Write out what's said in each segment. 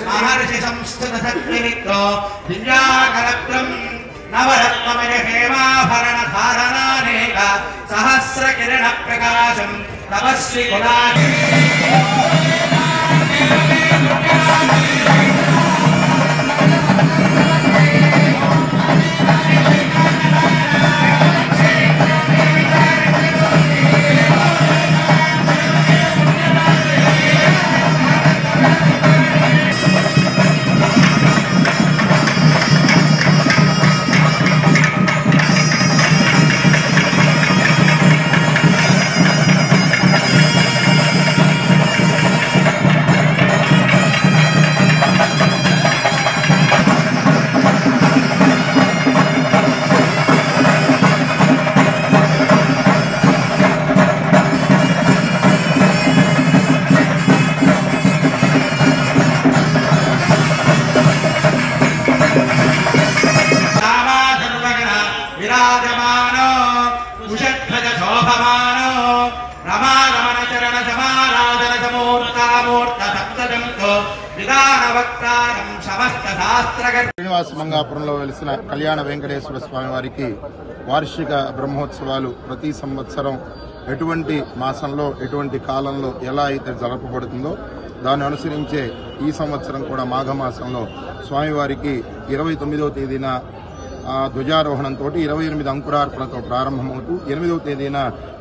महर्षि संस्कृत सत्विनिक्तो दिव्याकलत्रम् नवरत्नमय हेमाभरण धारणानेक सहस्र किरण प्रकाशम् तपस्वी गुणानि శ్రీనివాస మంగాపురంలో వెలిసిన కళ్యాణ వెంకటేశ్వర స్వామి వారికి వార్షిక బ్రహ్మోత్సవాలు ప్రతి సంవత్సరం ఎటువంటి మాసంలో ఎటువంటి కాలంలో ఎలా అయితే జరపబడుతుందో దాన్ని అనుసరించే ఈ సంవత్సరం కూడా మాఘమాసంలో స్వామివారికి 29వ తేదీన ధ్వజారోహణంతో 28 అంకురార్పణతో ప్రారంభమవుతూ 8వ తేదీన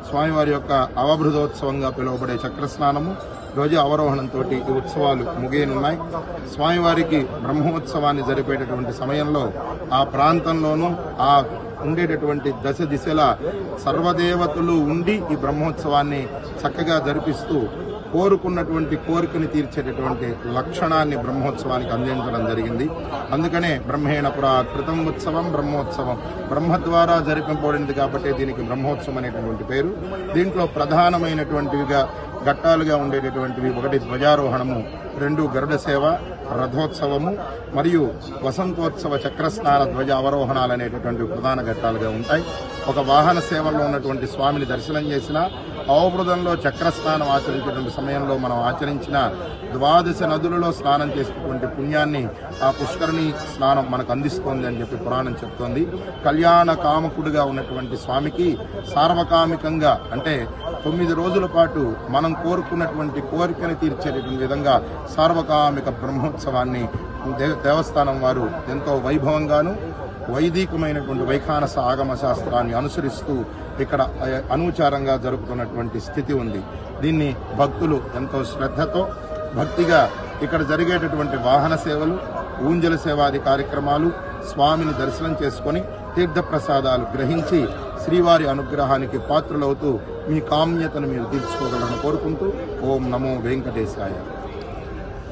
స్వామివారి యొక్క అవబృధోత్సవంగా పిలువబడే చక్రస్నానము ధ్వజ అవరోహణంతో ఈ ఉత్సవాలు ముగియనున్నాయి. స్వామివారికి బ్రహ్మోత్సవాన్ని జరిపేటటువంటి సమయంలో ఆ ప్రాంతంలోనూ ఆ ఉండేటటువంటి దశ దిశల సర్వదేవతలు ఉండి ఈ బ్రహ్మోత్సవాన్ని చక్కగా జరిపిస్తూ కోరుకున్నటువంటి కోరికని తీర్చేటటువంటి లక్షణాన్ని బ్రహ్మోత్సవానికి అందించడం జరిగింది. అందుకనే బ్రహ్మేణ పురా కృతం ఉత్సవం బ్రహ్మోత్సవం, బ్రహ్మ ద్వారా జరిపింపబడింది కాబట్టి దీనికి బ్రహ్మోత్సవం అనేటటువంటి పేరు. దీంట్లో ప్రధానమైనటువంటివిగా ఘట్టాలుగా ఉండేటటువంటివి 1 ధ్వజారోహణము, 2 గరుడ సేవ, రథోత్సవము మరియు వసంతోత్సవ చక్రస్నాన ధ్వజ అవరోహణాలు అనేటటువంటి ప్రధాన ఘట్టాలుగా ఉంటాయి. ఒక వాహన సేవలో ఉన్నటువంటి స్వామిని దర్శనం చేసిన అవబృధంలో చక్రస్నానం ఆచరించేటువంటి సమయంలో మనం ఆచరించిన 12 నదులలో స్నానం చేసినటువంటి పుణ్యాన్ని ఆ పుష్కరిణి స్నానం మనకు అందిస్తోంది అని చెప్పి పురాణం చెప్తోంది. కళ్యాణ కామకుడిగా ఉన్నటువంటి స్వామికి సార్వకామికంగా అంటే 9 రోజుల పాటు మనం కోరుకున్నటువంటి కోరికను తీర్చేటటువంటి విధంగా సార్వకామిక బ్రహ్మోత్సవాన్ని దేవస్థానం వారు ఎంతో వైభవంగాను వైదికమైనటువంటి వైఖానస ఆగమ శాస్త్రాన్ని అనుసరిస్తూ ఇక్కడ అనూచారంగా జరుపుతున్నటువంటి స్థితి ఉంది. దీన్ని భక్తులు ఎంతో శ్రద్ధతో భక్తిగా ఇక్కడ జరిగేటటువంటి వాహన సేవలు, ఊంజల సేవాది కార్యక్రమాలు, స్వామిని దర్శనం చేసుకుని తీర్థప్రసాదాలు గ్రహించి శ్రీవారి అనుగ్రహానికి పాత్రులవుతూ మీ కామ్యతను మీరు తీర్చుకోగలరని కోరుకుంటూ ఓం నమో వెంకటేశాయ.